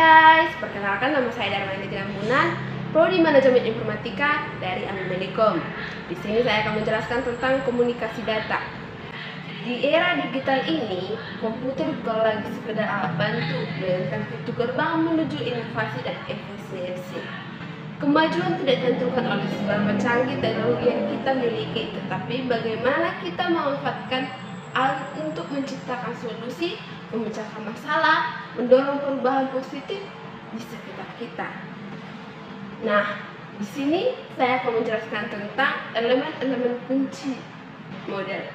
guys, perkenalkan nama saya Darmawati Rambunan, Prodi Manajemen Informatika dari Amimelikom. Di sini saya akan menjelaskan tentang komunikasi data. Di era digital ini, komputer bukan lagi sekedar alat bantu, melainkan pintu gerbang menuju inovasi dan efisiensi. Kemajuan tidak ditentukan oleh seberapa canggih teknologi yang kita miliki, tetapi bagaimana kita memanfaatkan alat untuk menciptakan solusi, memecahkan masalah, mendorong perubahan positif di sekitar kita. Nah, di sini saya akan menjelaskan tentang elemen-elemen kunci model.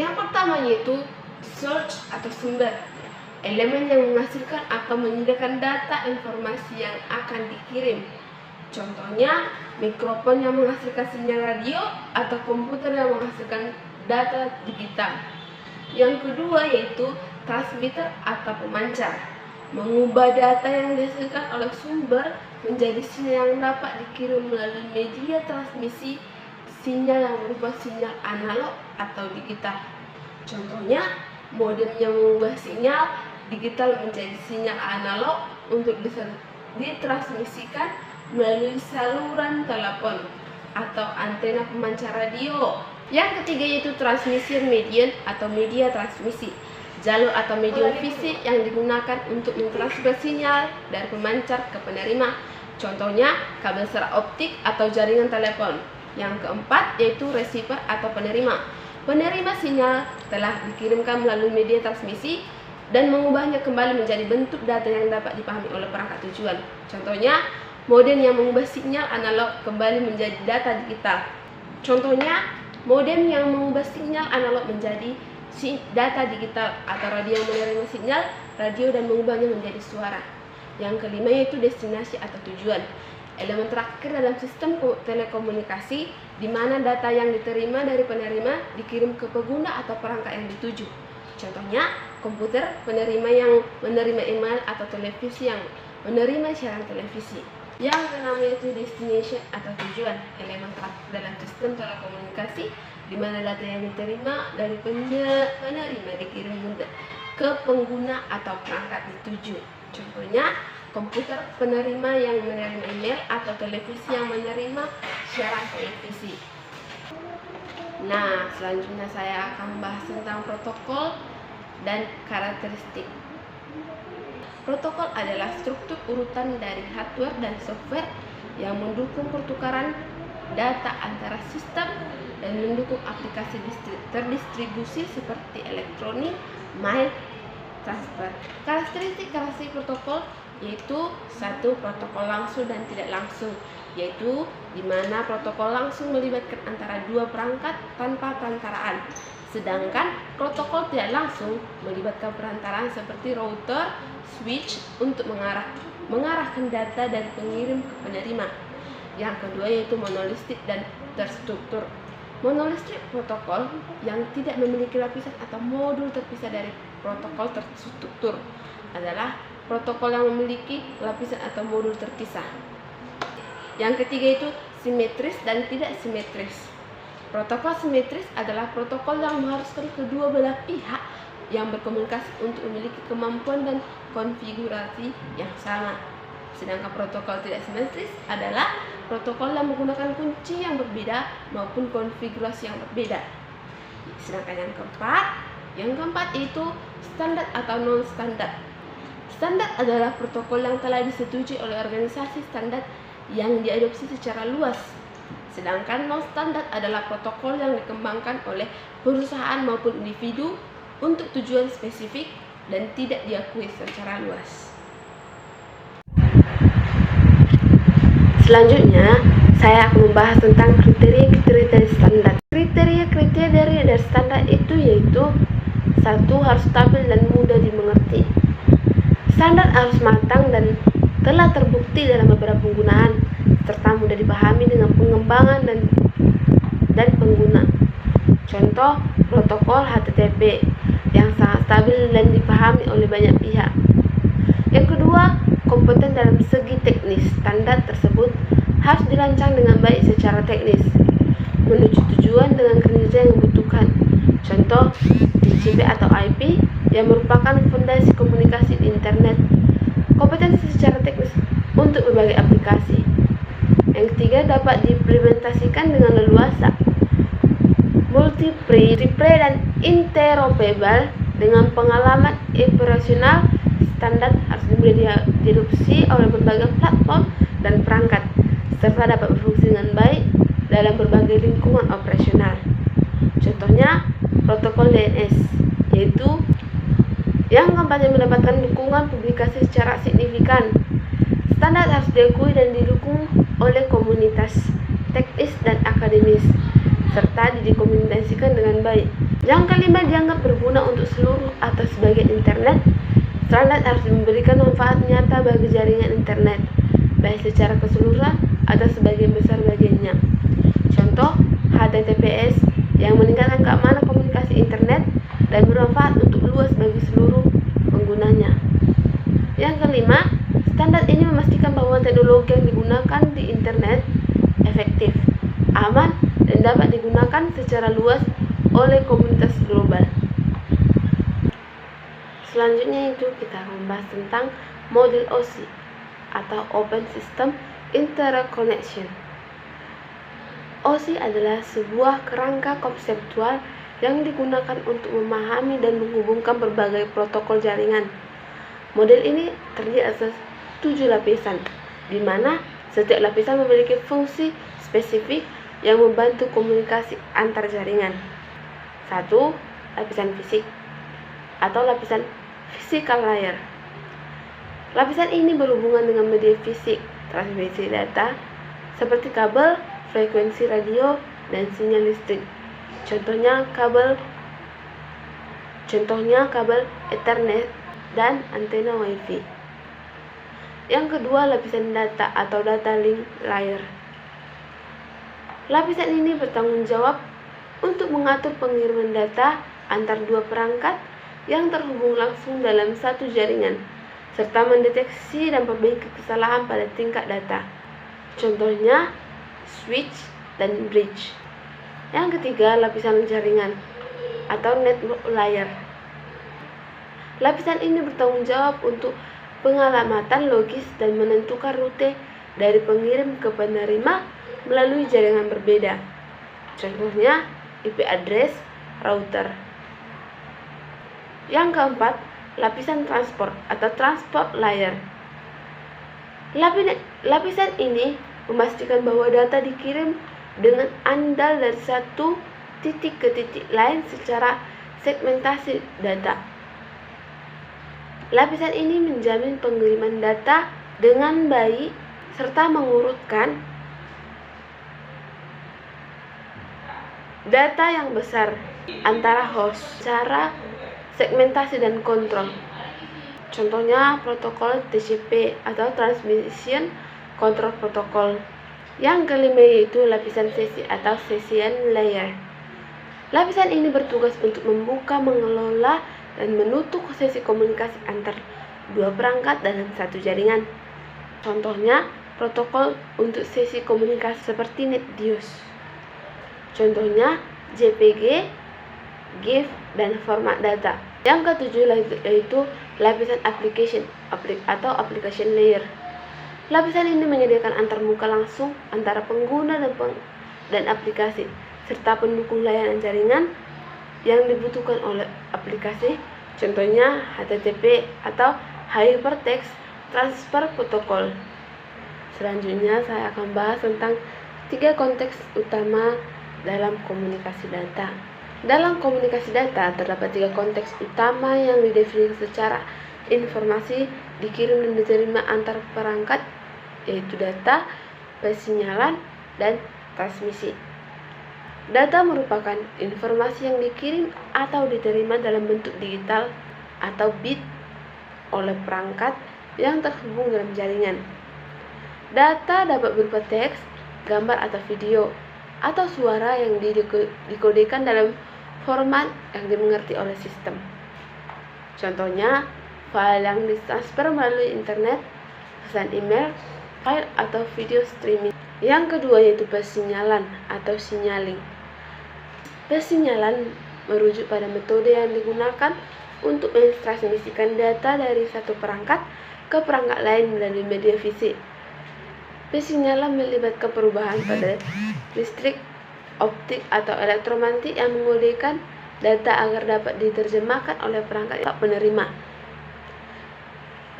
Yang pertama yaitu source atau sumber. Elemen yang menghasilkan atau menyediakan data informasi yang akan dikirim. Contohnya, mikrofon yang menghasilkan sinyal radio atau komputer yang menghasilkan data digital. Yang kedua yaitu transmitter atau pemancar, mengubah data yang dihasilkan oleh sumber menjadi sinyal yang dapat dikirim melalui media transmisi, sinyal yang berupa sinyal analog atau digital. Contohnya, modem yang mengubah sinyal digital menjadi sinyal analog untuk bisa ditransmisikan melalui saluran telepon atau antena pemancar radio. Yang ketiga yaitu transmission medium atau media transmisi, jalur atau medium fisik yang digunakan untuk mentransfer sinyal dari pemancar ke penerima. Contohnya kabel serat optik atau jaringan telepon. Yang keempat yaitu receiver atau penerima. Penerima sinyal telah dikirimkan melalui media transmisi dan mengubahnya kembali menjadi bentuk data yang dapat dipahami oleh perangkat tujuan. Contohnya modem yang mengubah sinyal analog kembali menjadi data digital. Contohnya modem yang mengubah sinyal analog menjadi data digital, atau radio yang menerima sinyal radio dan mengubahnya menjadi suara. Yang kelima yaitu destinasi atau tujuan. Elemen terakhir dalam sistem telekomunikasi di mana data yang diterima dari penerima dikirim ke pengguna atau perangkat yang dituju. Contohnya komputer penerima yang menerima email atau televisi yang menerima siaran televisi. Yang keenam yaitu destination atau tujuan, elemen terakhir dalam sistem telekomunikasi di mana data yang diterima dari penerima dikirim ke pengguna atau perangkat dituju. Contohnya komputer penerima yang menerima email atau televisi yang menerima siaran televisi. Nah, selanjutnya saya akan membahas tentang protokol dan karakteristik. Protokol adalah struktur urutan dari hardware dan software yang mendukung pertukaran data antara sistem dan mendukung aplikasi terdistribusi seperti elektronik, mail, transfer. Karakteristik protokol yaitu satu, protokol langsung dan tidak langsung, yaitu di mana protokol langsung melibatkan antara dua perangkat tanpa perantaraan. Sedangkan protokol tidak langsung melibatkan perantaraan seperti router, switch untuk mengarahkan data dari pengirim ke penerima. Yang kedua yaitu monolistik dan terstruktur. Monolistik protokol yang tidak memiliki lapisan atau modul terpisah dari protokol terstruktur adalah protokol yang memiliki lapisan atau modul terpisah. Yang ketiga itu simetris dan tidak simetris. Protokol simetris adalah protokol yang mengharuskan kedua belah pihak yang berkomunikasi untuk memiliki kemampuan dan konfigurasi yang sama. Sedangkan protokol tidak simetris adalah protokol yang menggunakan kunci yang berbeda maupun konfigurasi yang berbeda. Sedangkan yang keempat itu standar atau non-standar. Standar adalah protokol yang telah disetujui oleh organisasi standar yang diadopsi secara luas. Sedangkan non-standar adalah protokol yang dikembangkan oleh perusahaan maupun individu untuk tujuan spesifik dan tidak diakui secara luas. Selanjutnya, saya akan membahas tentang kriteria-kriteria dari standar. Kriteria-kriteria dari standar itu yaitu satu, harus stabil dan mudah dimengerti. Standar harus matang dan telah terbukti dalam beberapa penggunaan, serta mudah dipahami dengan pengembangan dan pengguna. Contoh, protokol HTTP yang sangat stabil dan dipahami oleh banyak pihak. Yang kedua, kompeten dalam segi teknis. Standar tersebut harus dirancang dengan baik secara teknis, menuju tujuan dengan kinerja yang dibutuhkan, Contoh TCP atau IP yang merupakan fondasi komunikasi di internet. Kompetensi secara teknis untuk berbagai aplikasi. Yang ketiga, dapat diimplementasikan dengan leluasa. Multi-pre dan interoperable dengan pengalaman operasional standar harus diadopsi oleh berbagai platform dan perangkat, serta dapat berfungsi dengan baik dalam berbagai lingkungan operasional. Contohnya, protokol DNS, yaitu yang keempatnya mendapatkan dukungan publikasi secara signifikan. Standar harus diakui dan didukung oleh komunitas teknis dan akademis, serta dikomunikasikan dengan baik. Yang kelima, dianggap berguna untuk seluruh atau sebagian internet. Standar harus memberikan manfaat nyata bagi jaringan internet, baik secara keseluruhan atau sebagian besar bagiannya. Contoh, HTTPS yang meningkatkan keamanan komunikasi internet dan bermanfaat untuk luas bagi seluruh penggunanya. Yang kelima, standar ini memastikan bahwa teknologi yang digunakan di internet efektif, aman, dan dapat digunakan secara luas oleh komunitas global. Selanjutnya itu kita akan membahas tentang model OSI atau Open System Interconnection. OSI adalah sebuah kerangka konseptual yang digunakan untuk memahami dan menghubungkan berbagai protokol jaringan. Model ini terdiri atas 7 lapisan, di mana setiap lapisan memiliki fungsi spesifik yang membantu komunikasi antar jaringan. 1. Lapisan fisik atau lapisan physical layer. Lapisan ini berhubungan dengan media fisik, transmisi data, seperti kabel, frekuensi radio, dan sinyal listrik. Contohnya kabel Ethernet dan antena Wi-Fi. Yang kedua, lapisan data atau data link layer. Lapisan ini bertanggung jawab untuk mengatur pengiriman data antar dua perangkat yang terhubung langsung dalam satu jaringan, serta mendeteksi dan memperbaiki kesalahan pada tingkat data. Contohnya switch dan bridge. Yang ketiga, lapisan jaringan atau network layer. Lapisan ini bertanggung jawab untuk pengalamatan logis dan menentukan rute dari pengirim ke penerima melalui jaringan berbeda. Contohnya IP address, router. Yang keempat, lapisan transport atau transport layer. Lapisan ini memastikan bahwa data dikirim dengan andal dari satu titik ke titik lain secara segmentasi data. Lapisan ini menjamin pengiriman data dengan baik serta mengurutkan data yang besar antara host secara segmentasi dan kontrol. Contohnya protokol TCP atau Transmission Control Protocol. Yang kelima yaitu lapisan sesi atau session layer. Lapisan ini bertugas untuk membuka, mengelola, dan menutup sesi komunikasi antar dua perangkat dalam satu jaringan. Contohnya protokol untuk sesi komunikasi seperti NetBIOS. Contohnya JPG, GIF, dan format data. Yang ketujuh yaitu lapisan application atau application layer. Lapisan ini menyediakan antarmuka langsung antara pengguna dan aplikasi, serta pendukung layanan jaringan yang dibutuhkan oleh aplikasi. Contohnya HTTP atau Hypertext Transfer Protocol. Selanjutnya saya akan bahas tentang 3 konteks utama dalam komunikasi data. Dalam komunikasi data terdapat 3 konteks utama yang didefinisikan secara informasi dikirim dan diterima antar perangkat, yaitu data, persinyalan, dan transmisi. Data merupakan informasi yang dikirim atau diterima dalam bentuk digital atau bit oleh perangkat yang terhubung dalam jaringan. Data dapat berupa teks, gambar atau video, atau suara yang dikodekan dalam format yang dimengerti oleh sistem. Contohnya, file yang ditransfer melalui internet, pesan email, file atau video streaming. Yang kedua yaitu persinyalan atau signaling. Persinyalan merujuk pada metode yang digunakan untuk mentransmisikan data dari satu perangkat ke perangkat lain melalui media fisik. Persinyalan melibatkan perubahan pada listrik, optik, atau elektromagnetik yang mengodekan data agar dapat diterjemahkan oleh perangkat penerima.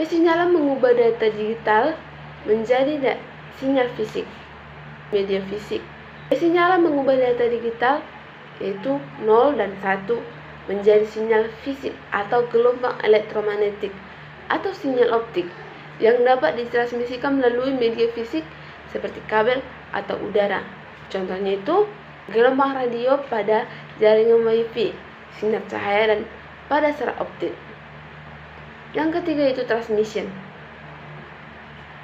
Persinyalan mengubah data digital menjadi sinyal fisik. Media fisik. Persinyalan mengubah data digital yaitu 0 dan 1 menjadi sinyal fisik atau gelombang elektromagnetik atau sinyal optik yang dapat ditransmisikan melalui media fisik seperti kabel atau udara. Contohnya itu gelombang radio pada jaringan WiFi, sinar cahaya, dan pada serat optik. Yang ketiga itu transmission.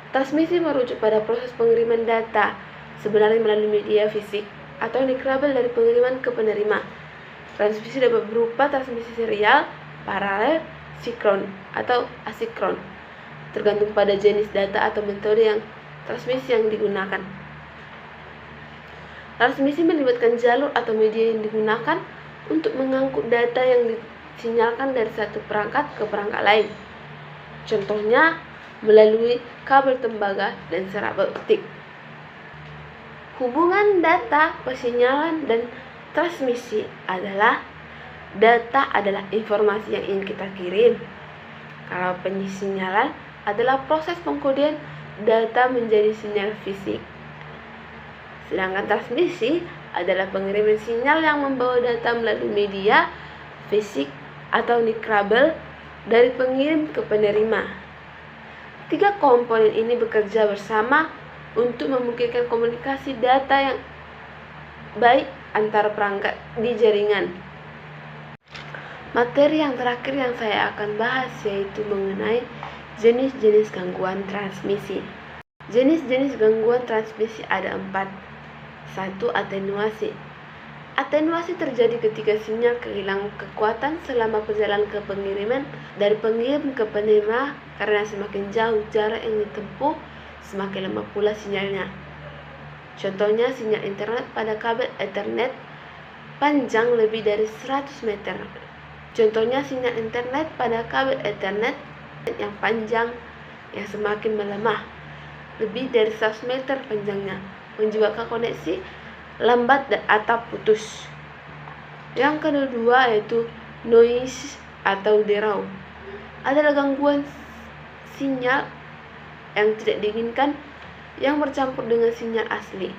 Transmisi merujuk pada proses pengiriman data sebenarnya melalui media fisik atau decoupled dari pengiriman ke penerima. Transmisi dapat berupa transmisi serial, paralel, sinkron, atau asinkron, tergantung pada jenis data atau metode yang transmisi yang digunakan. Transmisi melibatkan jalur atau media yang digunakan untuk mengangkut data yang disinyalkan dari satu perangkat ke perangkat lain. Contohnya melalui kabel tembaga dan serat optik. Hubungan data, persinyalan, dan transmisi adalah data adalah informasi yang ingin kita kirim. Kalau persinyalan adalah proses pengkodean data menjadi sinyal fisik. Sedangkan transmisi adalah pengiriman sinyal yang membawa data melalui media fisik atau kabel dari pengirim ke penerima. Tiga komponen ini bekerja bersama untuk memungkinkan komunikasi data yang baik antara perangkat di jaringan. Materi yang terakhir yang saya akan bahas yaitu mengenai jenis-jenis gangguan transmisi. Jenis-jenis gangguan transmisi ada 4. 1. Atenuasi. Atenuasi terjadi ketika sinyal kehilangan kekuatan selama perjalanan ke pengiriman dari pengirim ke penerima karena semakin jauh jarak yang ditempuh, semakin lemah pula sinyalnya. Contohnya sinyal internet pada kabel Ethernet panjang lebih dari 100 meter. Contohnya sinyal internet pada kabel Ethernet yang panjang yang semakin melemah lebih dari 100 meter panjangnya, menyebabkan koneksi lambat dan atau putus. Yang kedua yaitu noise atau derau. Adalah gangguan sinyal yang tidak diinginkan yang bercampur dengan sinyal asli.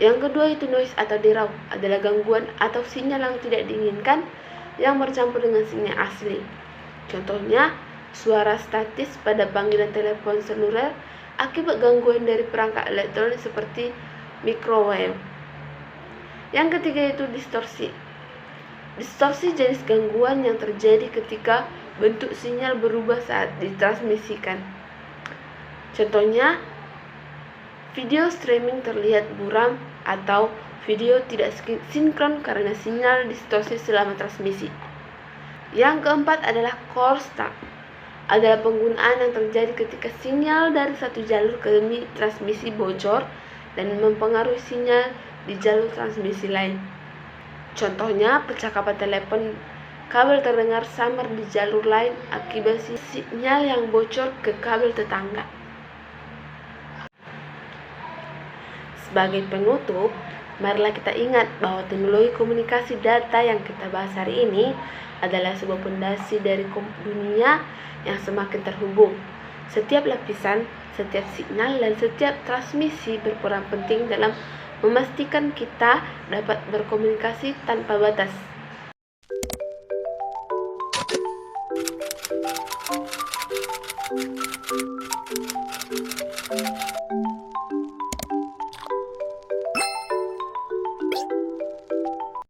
Yang kedua itu noise atau derau, adalah gangguan atau sinyal yang tidak diinginkan yang bercampur dengan sinyal asli. Contohnya suara statis pada panggilan telepon seluler akibat gangguan dari perangkat elektronik seperti microwave. Yang ketiga itu distorsi. Distorsi jenis gangguan yang terjadi ketika bentuk sinyal berubah saat ditransmisikan. Contohnya video streaming terlihat buram atau video tidak sinkron karena sinyal distorsi selama transmisi. Yang keempat adalah cold start. Adalah penggunaan yang terjadi ketika sinyal dari satu jalur ke transmisi bocor dan mempengaruhi sinyal di jalur transmisi lain. Contohnya percakapan telepon kabel terdengar samar di jalur lain akibat sinyal yang bocor ke kabel tetangga. Sebagai penutup, marilah kita ingat bahwa teknologi komunikasi data yang kita bahas hari ini adalah sebuah fondasi dari dunia yang semakin terhubung. Setiap lapisan, setiap sinyal, dan setiap transmisi berperan penting dalam memastikan kita dapat berkomunikasi tanpa batas.